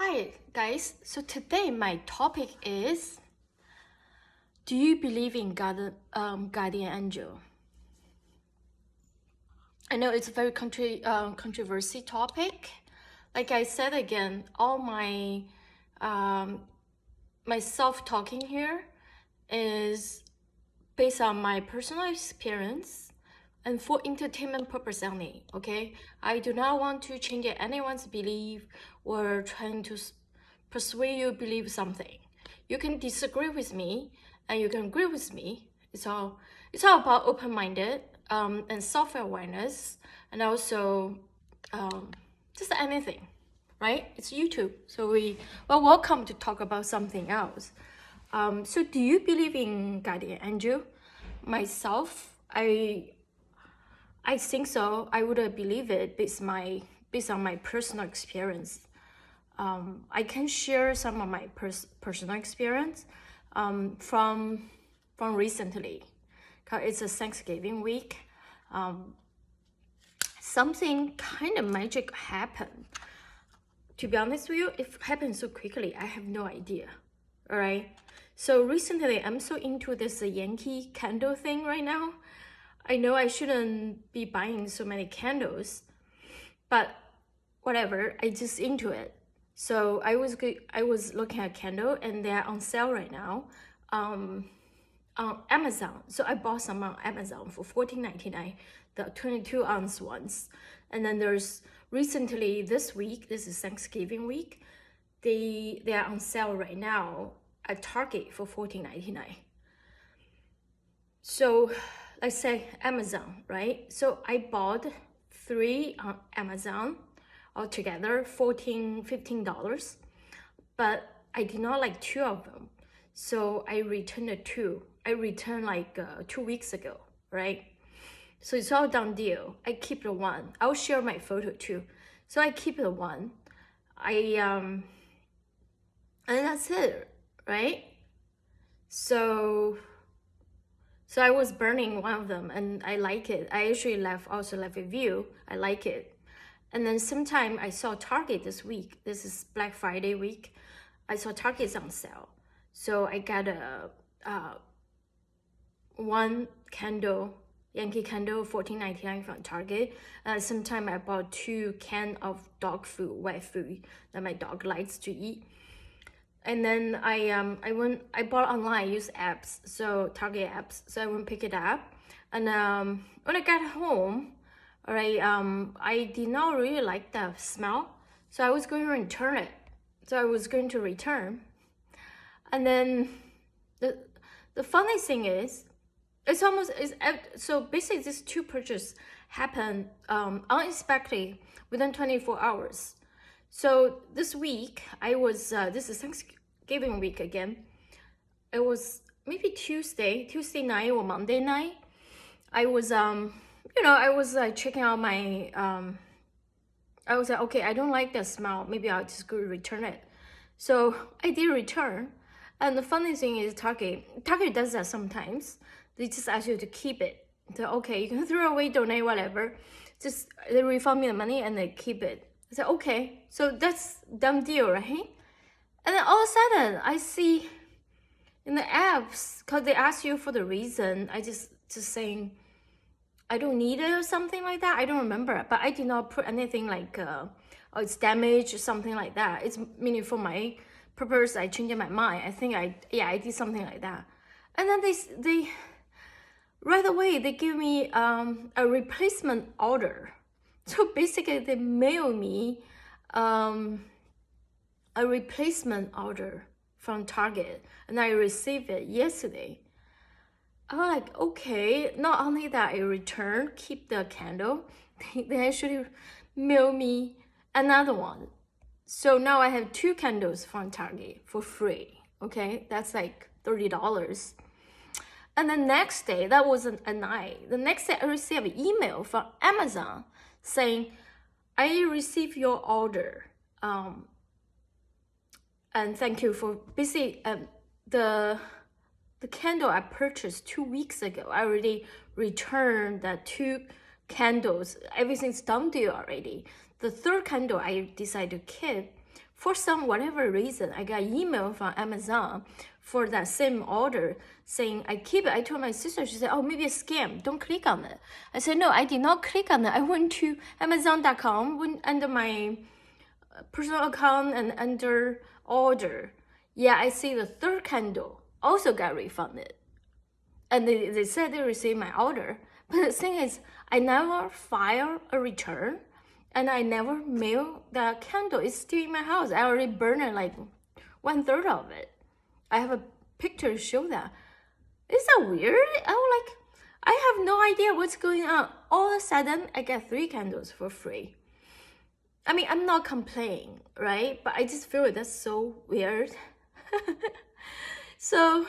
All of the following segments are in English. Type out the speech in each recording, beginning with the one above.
Hi guys, so today my topic is, do you believe in guardian angel? I know it's a very controversial topic. Like I said again, all my self-talking here is based on my personal experience and for entertainment purpose only, okay? I do not want to change anyone's belief or trying to persuade you believe something. You can disagree with me and you can agree with me. It's all about open-minded and self-awareness, and also just anything, right? It's YouTube, so welcome to talk about something else. So do you believe in guardian angel? Myself, I think so. I would believe it based on my personal experience. I can share some of my personal experience from recently, because it's a Thanksgiving week. Something kind of magic happened. To be honest with you, it happened so quickly, I have no idea. All right. So recently, I'm so into this Yankee candle thing right now. I know I shouldn't be buying so many candles, but whatever, I just into it. So I was looking at candle and they're on sale right now on Amazon. So I bought some on Amazon for $14.99, the 22-ounce ones. And then there's recently this week, this is Thanksgiving week, they are on sale right now at Target for $14.99. So let's say Amazon, right? So I bought 3 on Amazon, altogether $15, but I did not like 2 of them. So I returned the 2. I returned like 2 weeks ago, right? So it's all done deal. I keep the 1. I'll share my photo too. So I keep the 1. And that's it, right? So I was burning one of them and I like it. I actually also left a review. I like it. And then sometime I saw Target this week. This is Black Friday week. I saw Target's on sale. So I got a 1 candle, Yankee candle, $14.99 from Target. Sometime I bought 2 cans of dog food, wet food that my dog likes to eat. And then I bought online, I use apps, so Target apps. So I went pick it up, and when I got home, all right, I did not really like the smell, so I was going to return it. So I was going to return, and then the funny thing is, so basically these 2 purchases happened unexpectedly within 24 hours. So this week, this is Thanksgiving week again. It was maybe Tuesday night or Monday night. I was, checking out my, I was like, okay, I don't like that smell. Maybe I'll just go return it. So I did return. And the funny thing is Target does that sometimes. They just ask you to keep it. So, okay, you can throw away, donate, whatever. Just they refund me the money and they keep it. I said, okay, so that's done deal, right? And then all of a sudden, I see in the apps, because they ask you for the reason, I just saying, I don't need it or something like that. I don't remember, but I did not put anything like, oh, it's damaged or something like that. It's meaning for my purpose, I changed my mind. I think I did something like that. And then they right away, they give me a replacement order. So basically, they mail me a replacement order from Target, and I received it yesterday. I was like, okay, not only that I return, keep the candle, they actually mail me another one. So now I have 2 candles from Target for free, okay? That's like $30. And the next day, that wasn't a night. The next day, I received an email from Amazon saying, I received your order. And thank you for basically the candle I purchased 2 weeks ago. I already returned the 2 candles. Everything's done deal already. The 3rd candle I decided to keep for some whatever reason, I got email from Amazon for that same order saying I keep it. I told my sister, she said, oh, maybe a scam. Don't click on it. I said, no, I did not click on it. I went to Amazon.com, went under my personal account and under order. Yeah, I see the third candle also got refunded. And they said they received my order. But the thing is, I never file a return and I never mail the candle. It's still in my house. I already burned it like 1/3 of it. I have a picture to show that. Is that weird? I was like, I have no idea what's going on. All of a sudden, I get 3 candles for free. I mean, I'm not complaining, right? But I just feel that's so weird. So,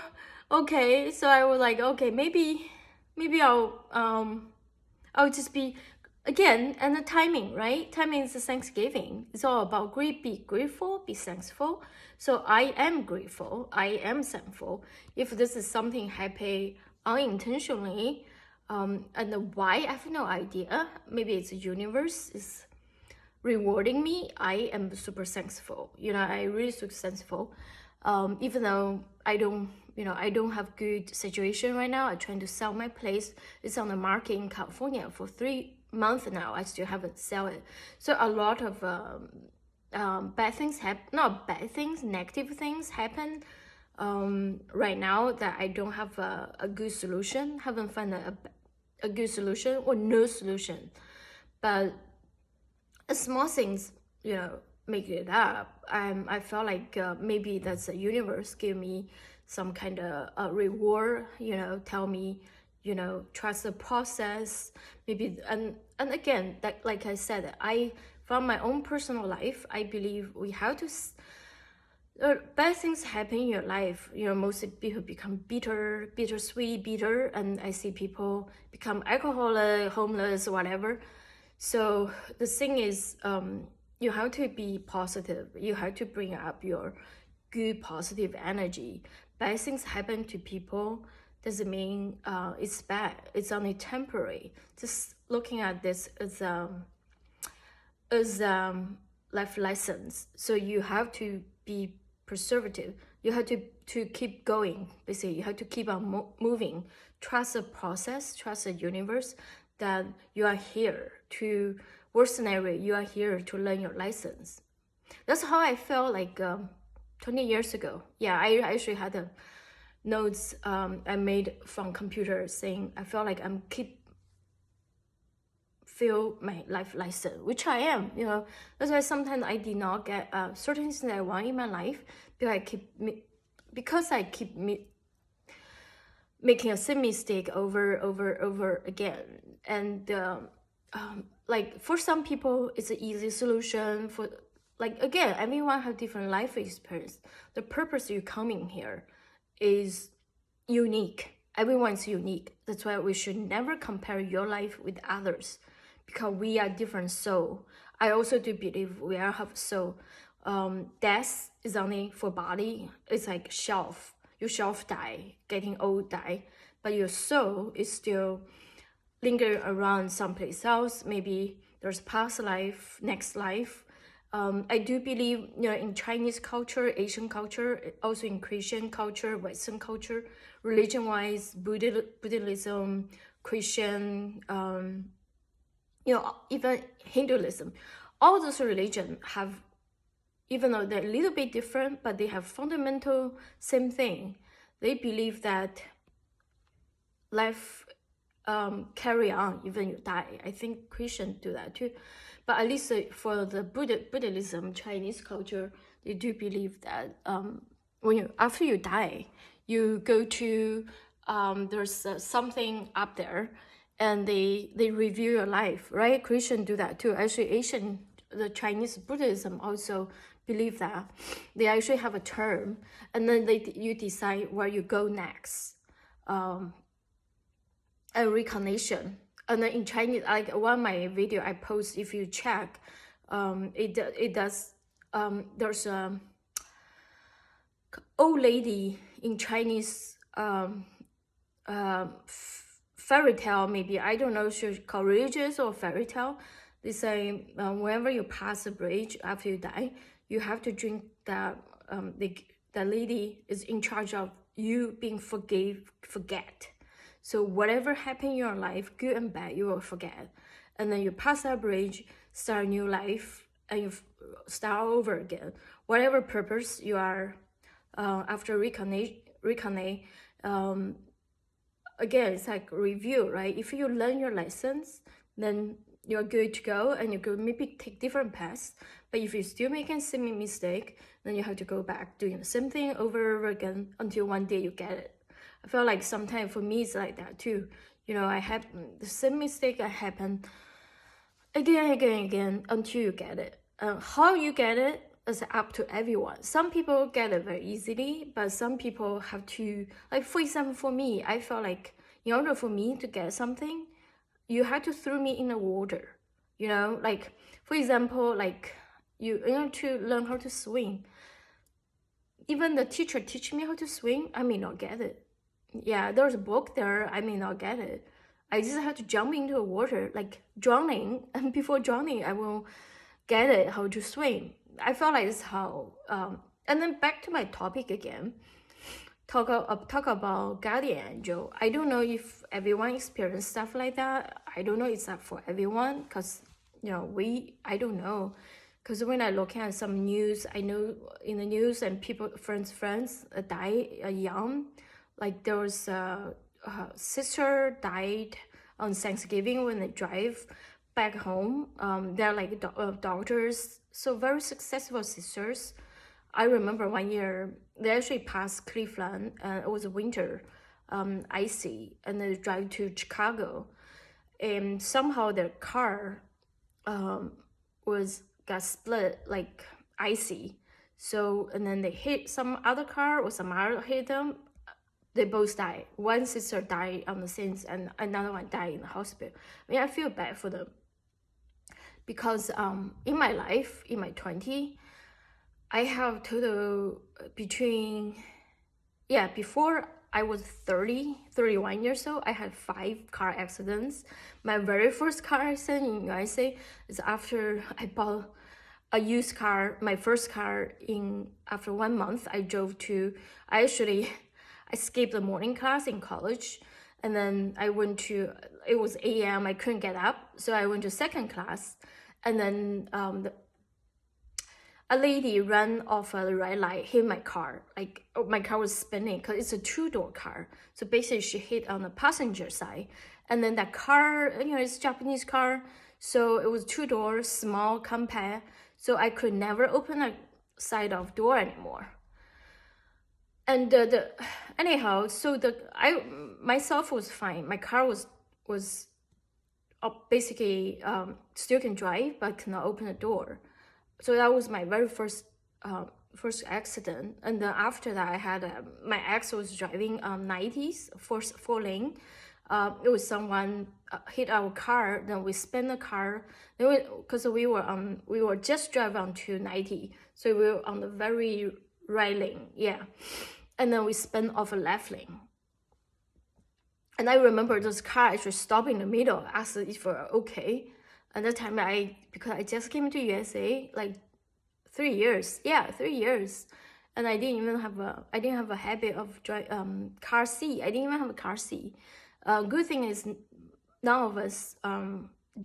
okay, so I was like, okay, maybe I'll just be, again, and the timing, right? Timing is the Thanksgiving. It's all about be grateful, be thankful. So I am grateful, I am thankful. If this is something happy unintentionally, and why, I have no idea. Maybe it's the universe is rewarding me. I am super thankful. I really super thankful. Even though I don't have good situation right now. I'm trying to sell my place. It's on the market in California for 3 months now. I still haven't sell it. So a lot of bad things happen. Not bad things, negative things happen right now that I don't have a good solution. Haven't found a good solution or no solution. But small things, make it up. I felt like maybe that's the universe give me some kind of reward, tell me, trust the process, maybe, and again, that, like I said, from my own personal life, I believe we have to, bad things happen in your life, most people become bittersweet, bitter, and I see people become alcoholic, homeless, whatever. So the thing is, you have to be positive. You have to bring up your good positive energy. Bad things happen to people doesn't mean it's bad. It's only temporary. Just looking at this as life lessons. So you have to be preservative. You have to keep going. Basically, you have to keep on moving. Trust the process. Trust the universe that you are here to. Worst scenario, you are here to learn your lessons. That's how I felt like 20 years ago. Yeah, I actually had a notes I made from computer saying I felt like I'm feel my life lesson, which I am. That's why sometimes I did not get certain things that I want in my life because I keep making a same mistake over again. And like for some people it's an easy solution. For like, again, everyone have different life experience. The purpose you coming here is unique. Everyone's unique. That's why we should never compare your life with others, because we are different soul. I also do believe we all have soul. Death is only for body. It's like shelf. Your shelf die, getting old die, but your soul is still lingering around someplace else. Maybe there's past life, next life. I do believe, in Chinese culture, Asian culture, also in Christian culture, Western culture, religion-wise, Buddhism, Christian, even Hinduism, all those religions have, even though they're a little bit different, but they have fundamental same thing. They believe that life carry on even you die. I think Christians do that too. But at least for the Buddhism, Chinese culture, they do believe that after you die, you go to, there's something up there, and they review your life, right? Christians do that too. Actually, the Chinese Buddhism also believe that. They actually have a term, and then you decide where you go next. A reincarnation. And then in Chinese, like one of my video I post, if you check, it does, there's a old lady in Chinese fairy tale, maybe, I don't know if she's called religious or fairy tale. They say whenever you pass a bridge after you die, you have to drink that. The lady is in charge of you being forget. So whatever happened in your life, good and bad, you will forget. And then you pass that bridge, start a new life, and you start over again. Whatever purpose you are, after reconnect, again, it's like review, right? If you learn your lessons, then you're good to go, and you could maybe take different paths. But if you're still making same mistake, then you have to go back doing the same thing over and over again until one day you get it. I feel like sometimes for me it's like that too. You know, I have the same mistake I happen again until you get it. How you get it is up to everyone. Some people get it very easily, but some people have to, like for example, for me, I felt like in order for me to get something, you have to throw me in the water. You know, like for example, like you know, to learn how to swim. Even the teacher teach me how to swim, I may not get it. Yeah, there's a book there, I may not get it. I just have to jump into the water, like drowning, and before drowning, I will get it how to swim. I felt like this how. And then back to my topic again. Talk about guardian angel. I don't know if everyone experienced stuff like that. I don't know it's not for everyone, because you know I don't know. Because when I look at some news, I know in the news and people, friends die young. Like there was a sister died on Thanksgiving when they drive back home. They're like doctors, so very successful sisters. I remember one year they actually passed Cleveland, and it was winter, icy, and they drive to Chicago, and somehow their car got split, like icy. So, and then they hit some other car, or some other hit them. They both died. One sister died on the scenes, and another one died in the hospital. I mean, I feel bad for them, because in my life, in my 20s, I have total before I was 31 years old, I had 5 car accidents. My very first car accident in the USA is after I bought a used car, my first car. After 1 month, I skipped the morning class in college, and then I went to, it was a.m., I couldn't get up, so I went to second class, and then a lady ran off a red light, hit my car. Like my car was spinning because it's a 2-door car. So basically she hit on the passenger side. And then that car, you know, it's a Japanese car. So it was 2 doors, small, compact. So I could never open a side of door anymore. And anyhow, so myself was fine. My car was basically still can drive, but cannot open the door. So that was my very first accident. And then after that, I had my ex was driving 90s, 4 lane. It was someone hit our car. Then we spun the car. Because we were just driving onto 90, so we were on the very right lane. Yeah, and then we spun off a left lane. And I remember this car actually stopped in the middle, asked if we're okay. At that time, because I just came to USA like 3 years. Yeah, 3 years, and I didn't have a habit of car seat. I didn't even have a car seat. Good thing is none of us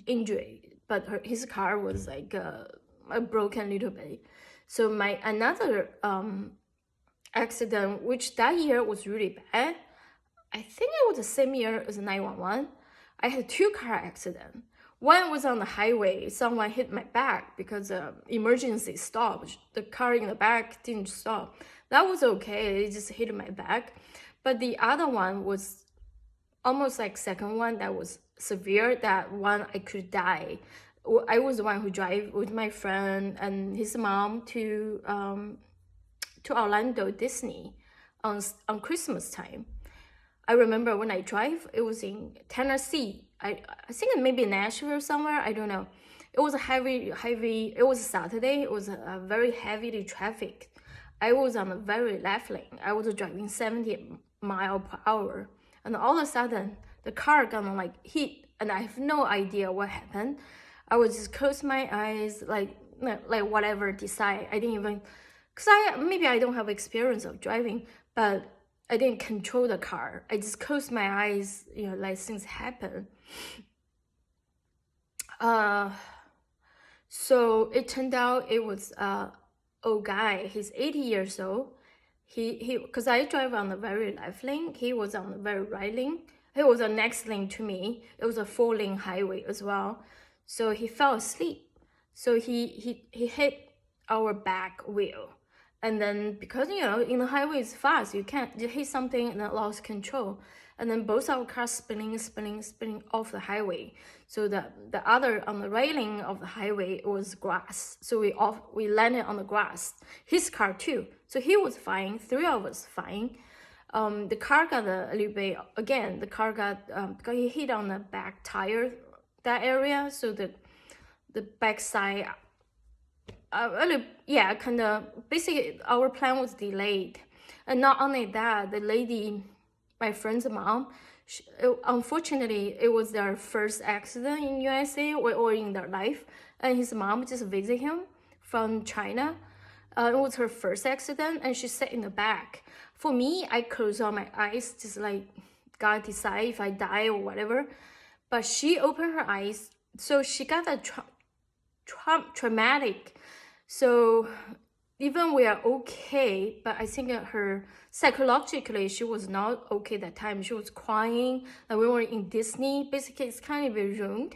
injured, but his car was like broken a little bit. So my another accident, which that year was really bad. I think it was the same year as 911. I had 2 car accidents. One was on the highway. Someone hit my back because emergency stopped. The car in the back didn't stop. That was okay. It just hit my back. But the other one was almost like second one that was severe. That one I could die. I was the one who drive with my friend and his mom to Orlando Disney on Christmas time. I remember when I drive, it was in Tennessee. I think maybe Nashville or somewhere, I don't know. It was a heavy, it was Saturday, it was a very heavy traffic. I was on the very left lane. I was driving 70 miles per hour. And all of a sudden, the car gonna like hit, and I have no idea what happened. I would just close my eyes, like like whatever decide. I didn't even, because maybe I don't have experience of driving, but I didn't control the car. I just closed my eyes, like things happen. So it turned out it was old guy. He's 80 years old. He because I drive on the very left lane. He was on the very right lane. He was the next lane to me. It was a 4-lane highway as well. So he fell asleep. So he hit our back wheel. And then because, in the highway it's fast, you hit something and then lost control. And then both our cars spinning off the highway. So the other on the railing of the highway was grass. So we landed on the grass. His car too. So he was fine. 3 of us fine. The car got a little bit, again, the car got, because he hit on the back tire, that area. So the back side, kind of, basically our plan was delayed. And not only that, the lady, my friend's mom, unfortunately, it was their first accident in USA or in their life. And his mom just visited him from China. It was her first accident, and she sat in the back. For me, I closed all my eyes, just like, God decide if I die or whatever. But she opened her eyes, so she got a traumatic. So even we are okay, but I think her psychologically, she was not okay that time. She was crying, and we were in Disney. Basically, it's kind of ruined.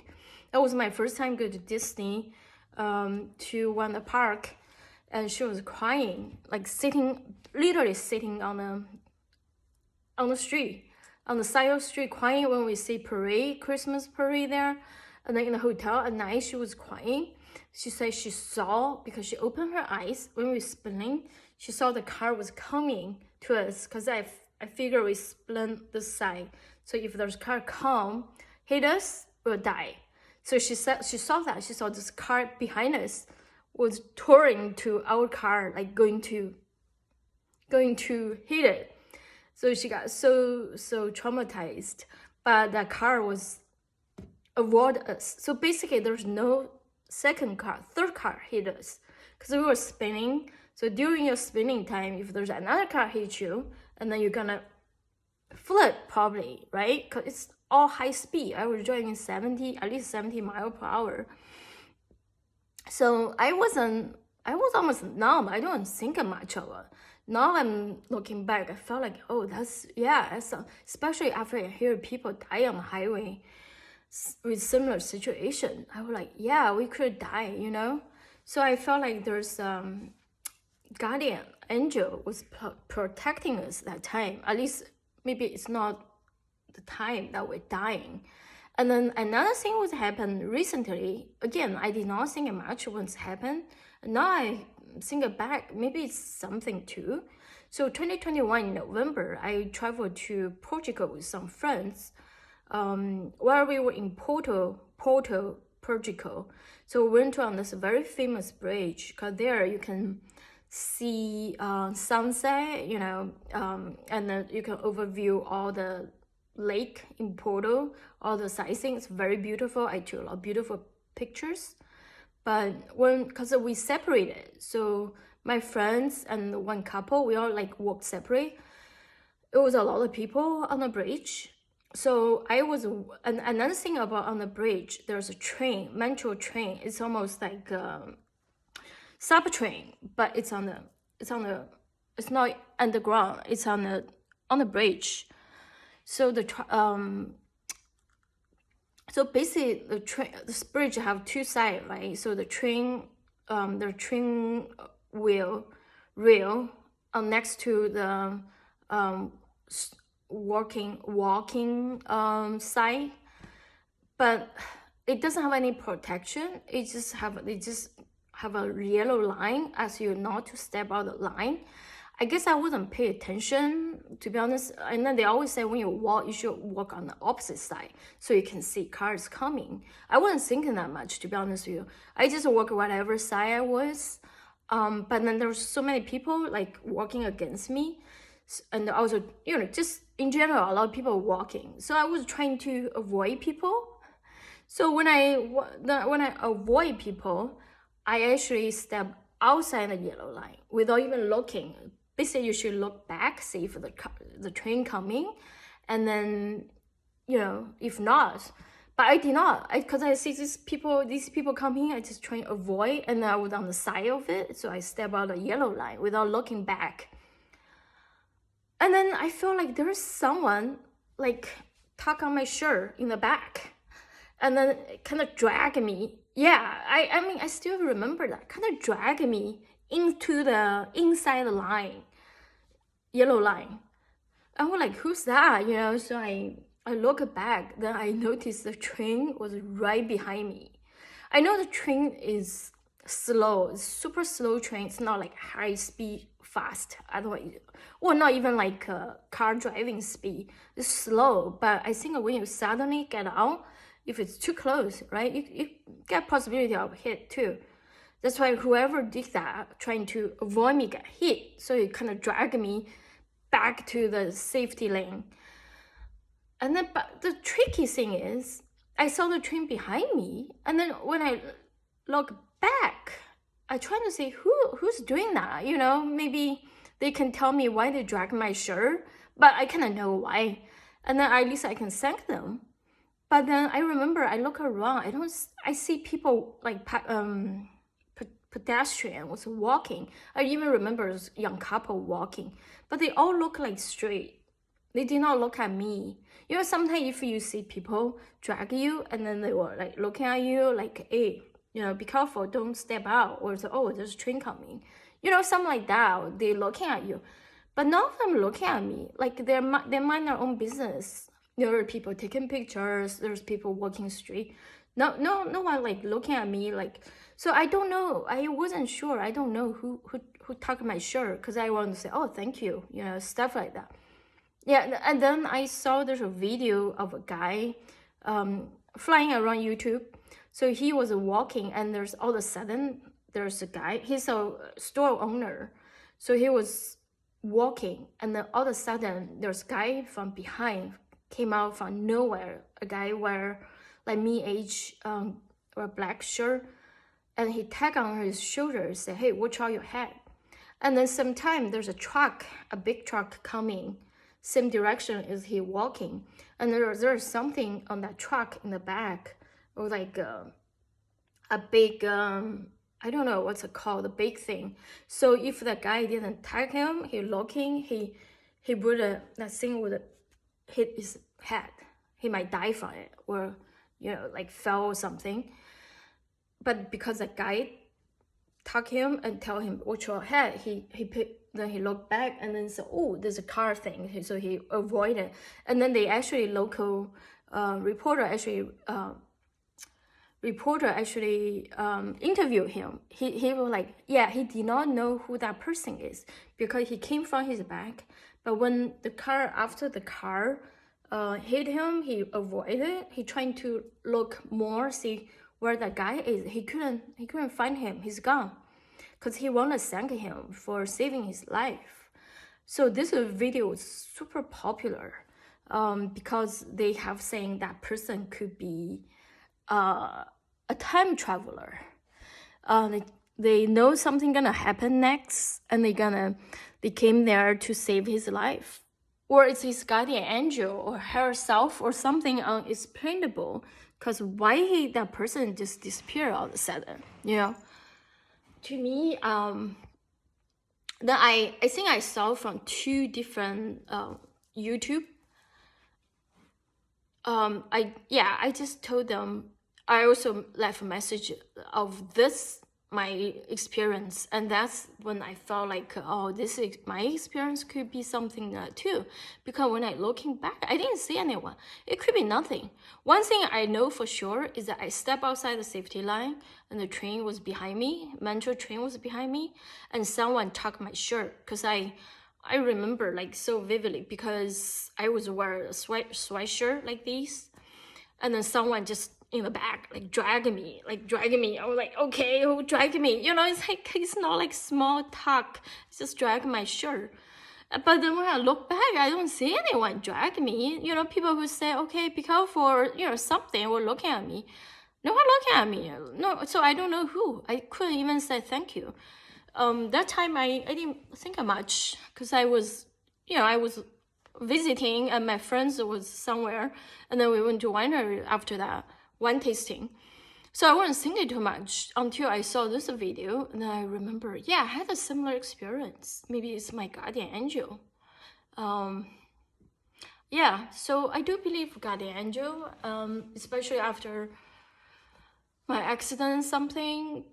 That was my first time going to Disney, to one of the park, and she was crying, like literally sitting on the street, on the side of the street, crying when we see Christmas parade there. And then in the hotel at night, she was crying. She said she saw, because she opened her eyes when we were spinning, she saw the car was coming to us, because I figure we spin this side. So if there's car come, hit us, we'll die. So she said she saw that. She saw this car behind us was touring to our car, like going to hit it. So she got so traumatized. But that car was avoid us. So basically there's no third car hit us, because we were spinning. So during your spinning time, if there's another car hit you, and then you're gonna flip probably, right? Because it's all high speed. I was driving at least 70 miles per hour. So I was almost numb. I don't think much of it. Now I'm looking back, I felt like, oh, that's especially after I hear people die on the highway with similar situation. I was like, yeah, we could die, So I felt like there's guardian angel was protecting us that time. At least maybe it's not the time that we're dying. And then another thing was happened recently. Again, I did not think much once happened. Now I think back, maybe it's something too. So 2021 in November, I traveled to Portugal with some friends. While we were in Porto, Portugal. So we went on this very famous bridge, because there you can see sunset, and then you can overview all the lake in Porto, all the sightseeing. It's very beautiful. I took a lot of beautiful pictures. But because we separated, so my friends and one couple, we all like walked separate. It was a lot of people on the bridge. So and another thing about on the bridge, there's a train, metro train. It's almost like a subtrain, but it's not underground. It's on the bridge. So so basically this bridge have two sides, right? So the train rail next to the walking side, but it doesn't have any protection. They just have a yellow line as you not to step out the line. I guess I wouldn't pay attention, to be honest. And then they always say when you walk, you should walk on the opposite side so you can see cars coming. I wasn't thinking that much, to be honest with you. I just walk whatever side I was. But then there were so many people like walking against me. And also, just in general, a lot of people walking. So I was trying to avoid people. So when I avoid people, I actually stepped outside the yellow line without even looking. Basically, you should look back, see if the train coming, and then, if not. But I did not, because I see these people coming, I just try to avoid, and I was on the side of it, so I step out the yellow line without looking back. And then I feel like there's someone like tug on my shirt in the back, and then kind of drag me. Yeah, I mean, I still remember that, kind of drag me into the inside the line, yellow line. I was like, who's that? So I look back, then I noticed the train was right behind me. I know the train is slow, it's super slow train. It's not like high speed, fast. Or not even like car driving speed. It's slow, but I think when you suddenly get out, if it's too close, right, you get possibility of hit too. That's why whoever did that, trying to avoid me get hit, so it kind of dragged me back to the safety lane. And then, but the tricky thing is, I saw the train behind me, and then when I look back, I try to see who's doing that. Maybe they can tell me why they drag my shirt, but I kind of know why, and then at least I can thank them. But then I remember I look around, I see people like pedestrian was walking. I even remember a young couple walking, but they all look like straight. They did not look at me. Sometimes if you see people drag you and then they were like looking at you like, hey, be careful, don't step out, or say, oh, there's a train coming. Something like that. They're looking at you, but none of them looking at me. Like they mind their own business. There are people taking pictures. There's people walking street. No one like looking at me like. So I don't know. I wasn't sure. I don't know who tucked my shirt, because I wanted to say, oh, thank you. Stuff like that. Yeah, and then I saw there's a video of a guy flying around YouTube. So he was walking, and there's all of a sudden there's a guy. He's a store owner, so he was walking, and then all of a sudden there's a guy from behind came out from nowhere. A guy wear like me age or a black shirt, and he tag on his shoulder, say, hey, watch out your head. And then sometime there's a big truck coming, same direction as he walking, and there's something on that truck in the back, or like a big I don't know what's it called, the big thing. So if the guy didn't tag him, he looking, he would that thing would hit his head. He might die from it, or like fell or something. But because the guy tug him and tell him watch your head, then he looked back and then said, oh, there's a car thing, so he avoided. And then they actually local reporter actually interviewed him. He was like, yeah, he did not know who that person is because he came from his back, but when after the car hit him, he avoided. He trying to look more, see where that guy is. He couldn't find him. He's gone, because he want to thank him for saving his life. So this video is super popular because they have saying that person could be a time traveler. They know something gonna happen next, and they came there to save his life, or it's his guardian angel or herself or something unexplainable. Because why that person just disappeared all of a sudden, To me, then I think I saw from two different YouTube. I just told them. I also left a message of this my experience, and that's when I felt like, oh, my experience could be something too, because when I looking back, I didn't see anyone. It could be nothing. One thing I know for sure is that I stepped outside the safety line, and the train was behind me, metro train was behind me, and someone tugged my shirt, because I remember like so vividly, because I was wearing a sweatshirt like this, and then someone just in the back, like dragging me. I was like, okay, who dragged me? It's like, it's not like small talk. It's just dragging my shirt. But then when I look back, I don't see anyone drag me. People who say, okay, be careful, something were looking at me. No one looking at me. No, so I don't know who. I couldn't even say thank you. That time I didn't think much because I was, I was visiting and my friends was somewhere, and then we went to winery after that, wine tasting. So I wasn't thinking too much until I saw this video, and then I remember, yeah, I had a similar experience. Maybe it's my guardian angel. Yeah, so I do believe guardian angel, especially after my accident, something.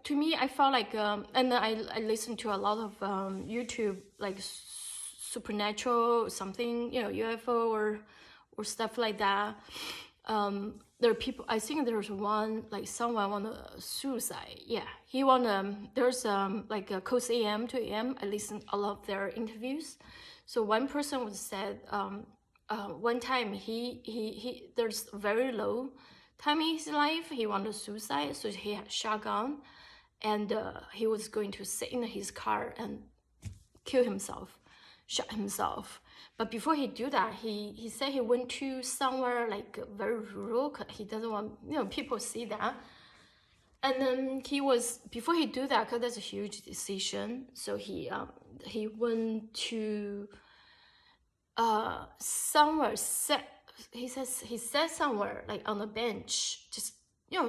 To me, I felt like, and I listened to a lot of YouTube, like supernatural something, UFO or stuff like that. There are people. I think there's one, like someone want to suicide. Yeah, he want to. There's like a close AM to AM. I listened a lot of their interviews. So one person was said one time he there's very low time in his life he wanted suicide, so he had shotgun, and he was going to sit in his car and kill himself, shot himself. But before he do that, he said he went to somewhere like very rural. He doesn't want people see that. And then before he do that, because that's a huge decision. So he went to somewhere he said somewhere like on a bench, just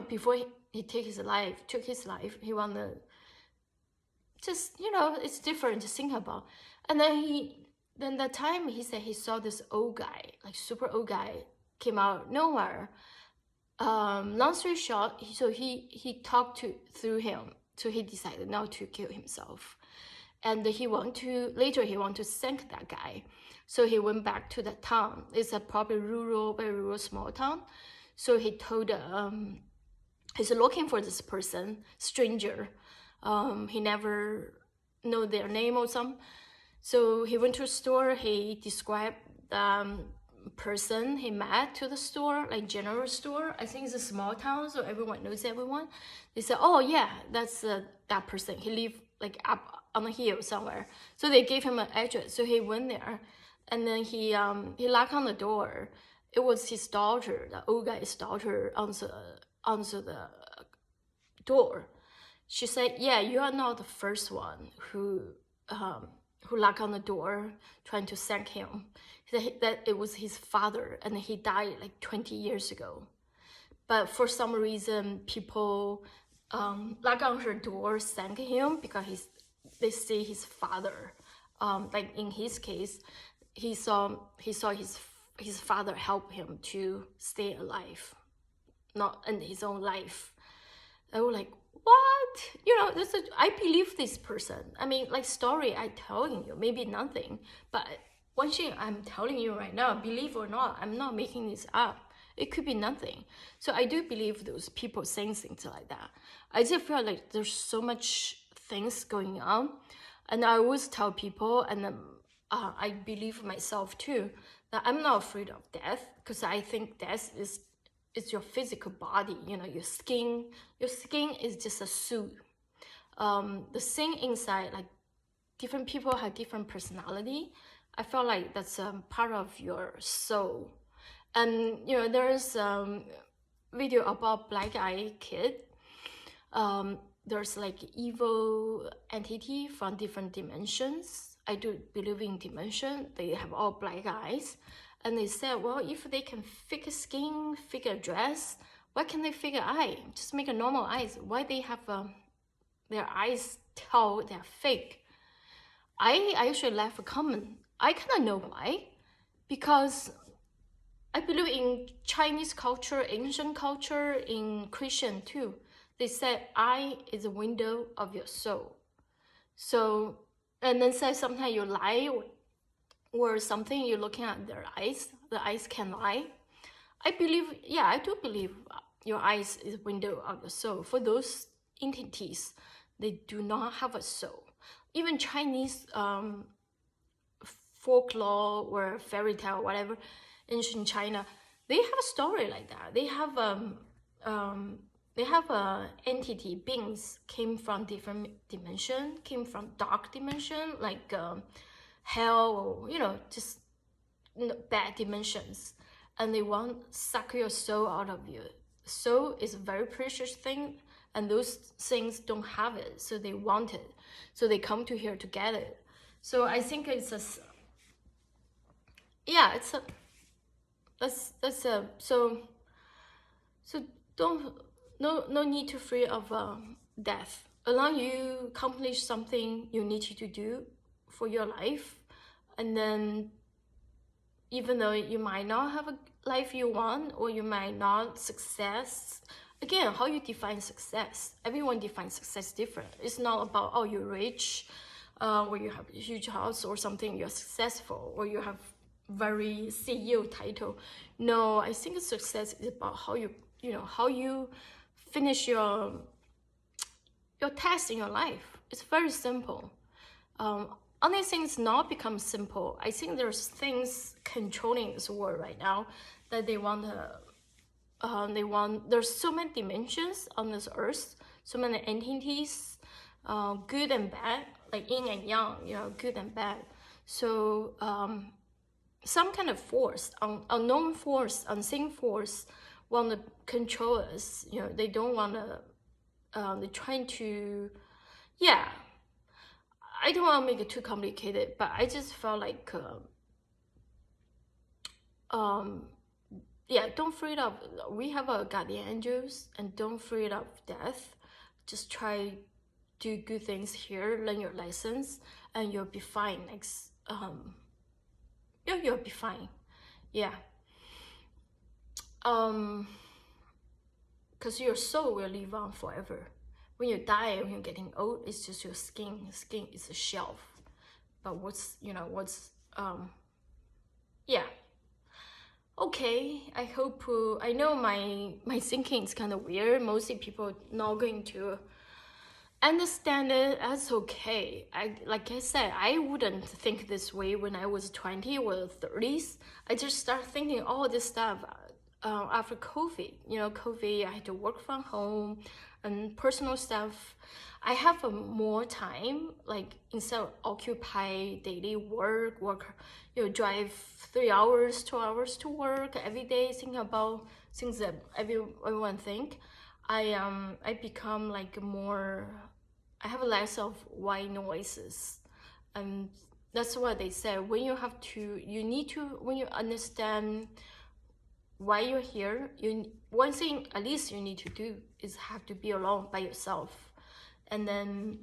before he took his life, he wanna just it's different to think about. And then that time he said he saw this old guy, like super old guy, came out nowhere. Long story short, he talked through him, so he decided not to kill himself, and later he want to thank that guy. So he went back to that town. It's a probably very rural small town. So he told he's looking for this person, stranger. He never know their name or something. So he went to a store. He described the person he met to the store, like general store. I think it's a small town, so everyone knows everyone. They said, "Oh yeah, that's that person. He live like up on a hill somewhere." So they gave him an address. So he went there, and then he knocked on the door. It was his daughter, the old guy's daughter, answer the door. She said, "Yeah, you are not the first one who knocked on the door trying to thank him. He said that it was his father, and he died like 20 years ago. But for some reason, people knock on her door, thank him because they see his father. Like in his case, he saw his father help him to stay alive, not in his own life." I was like, what? I believe this person. I mean, like story I telling you, maybe nothing. But one thing I'm telling you right now, believe or not, I'm not making this up. It could be nothing. So I do believe those people saying things like that. I just feel like there's so much things going on. And I always tell people, and I believe myself too, that I'm not afraid of death, because I think death is your physical body, your skin is just a suit. The thing inside, like different people have different personality. I feel like that's part of your soul. And there's video about black eye kid. There's like evil entity from different dimensions. I do believe in dimension. They have all black eyes. And they said, well, if they can figure skin, figure dress, why can't they figure eye? Just make a normal eyes. Why they have their eyes tell they're fake? I actually left a comment. I kind of know why. Because I believe in Chinese culture, Asian culture, in Christian too. They said eye is a window of your soul. So, and then say sometimes you lie or something, you're looking at their eyes, the eyes can lie. I do believe your eyes is a window of the soul. For those entities, they do not have a soul. Even Chinese folklore or fairy tale, whatever, ancient China, they have a story like that. They have entity, beings came from different dimension, came from dark dimension, like hell, or just bad dimensions, and they want suck your soul out of you soul is a very precious thing, and those things don't have it, so they want it, so they come to here to get it. So I think it's a, yeah, it's a, that's a, so don't, no need to fear of death. As long you accomplish something you need to do for your life, and then even though you might not have a life you want, or you might not success, again, how you define success, everyone defines success different. It's not about, oh, you're rich, or you have a huge house or something, you're successful, or you have very CEO title. No, I think success is about how you know, how you finish your task in your life. It's very simple. Only things not become simple. I think there's things controlling this world right now that they want to, there's so many dimensions on this earth, so many entities, good and bad, like yin and yang, you know, good and bad. So some kind of force, unknown force, unseen force, want to control us. You know, they don't want to, they're trying to, yeah. I don't want to make it too complicated, but I just felt like, yeah, don't afraid of, we have our guardian angels, and don't afraid of death. Just try do good things here, learn your lessons, and you'll be fine. Next, yeah, you'll be fine. Yeah. Because your soul will live on forever. When you die, when you're getting old, it's just your skin. Skin is a shelf. But what's, you know, what's, yeah. Okay, I hope, I know my thinking is kind of weird. Mostly people not going to understand it. That's okay. Like I said, I wouldn't think this way when I was 20 or 30s. I just start thinking all this stuff after COVID. You know, COVID, I had to work from home and personal stuff. I have more time, like instead of occupy daily work, you know, drive 3 hours, 2 hours to work every day, thinking about things that everyone think. I become like more, I have less of white noises. And that's what they said. When you have to, you need to, when you understand why you're here, one thing at least you need to do is have to be alone by yourself. And then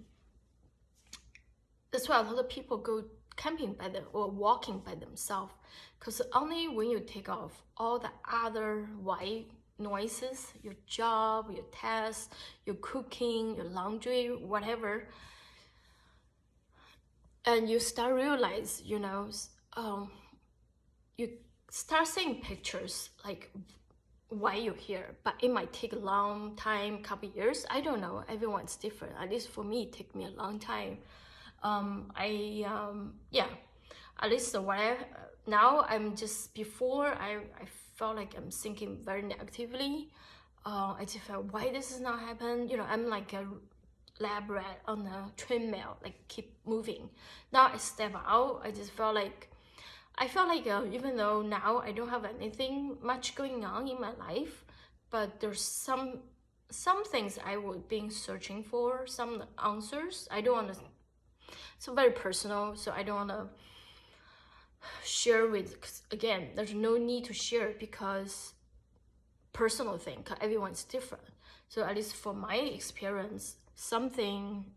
that's why a lot of people go camping by them or walking by themselves, because only when you take off all the other white noises, your job, your tasks, your cooking, your laundry, whatever, and you start realize, you know, you start seeing pictures like why you're here. But it might take a long time, couple years, I don't know, everyone's different. At least for me, it took me a long time. Yeah, at least now I'm just, before I felt like I'm thinking very negatively. I just felt, why this is not happen, you know, I'm like a lab rat on a treadmill, like keep moving. Now I step out, I just felt like, even though now I don't have anything much going on in my life, but there's some things I was being searching for, some answers. I don't want to, so very personal, so I don't want to share with, 'cause again, there's no need to share because personal thing, 'cause everyone's different. So at least for my experience, something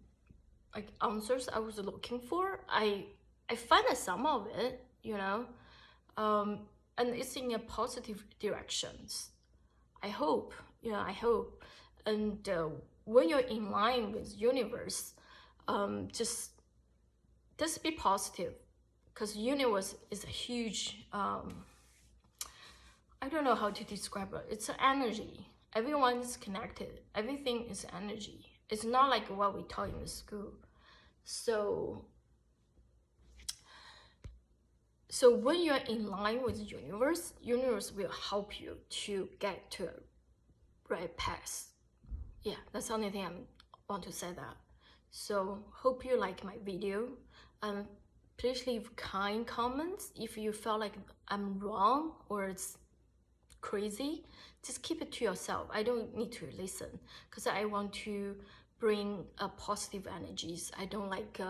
like answers I was looking for, I find some of it, you know, and it's in a positive directions. I hope, you know, I hope. And when you're in line with universe, just be positive, because universe is a huge, I don't know how to describe it. It's an energy. Everyone is connected. Everything is energy. It's not like what we taught in the school. So when you're in line with the universe will help you to get to a right path. Yeah, that's the only thing I want to say that. So hope you like my video. Please leave kind comments if you feel like I'm wrong or it's crazy, just keep it to yourself. I don't need to listen because I want to bring positive energies. I don't like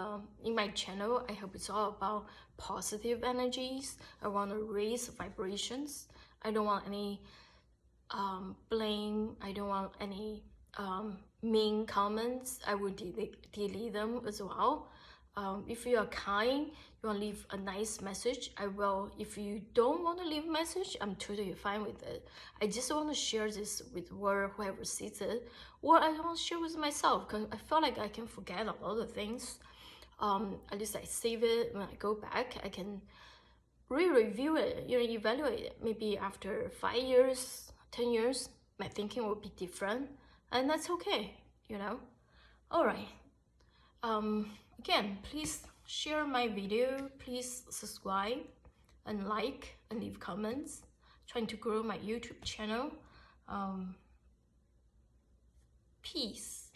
in my channel, I hope it's all about positive energies. I want to raise vibrations. I don't want any blame. I don't want any mean comments. I will delete them as well. If you are kind, you want to leave a nice message, I will. If you don't want to leave a message, I'm totally fine with it. I just want to share this with whoever sees it, or I want to share with myself because I feel like I can forget a lot of things. At least I save it. When I go back, I can re-review it, evaluate it. Maybe after 5 years, 10 years, my thinking will be different, and that's okay, All right. Again, please share my video, please subscribe and like and leave comments. Trying to grow my YouTube channel. Peace.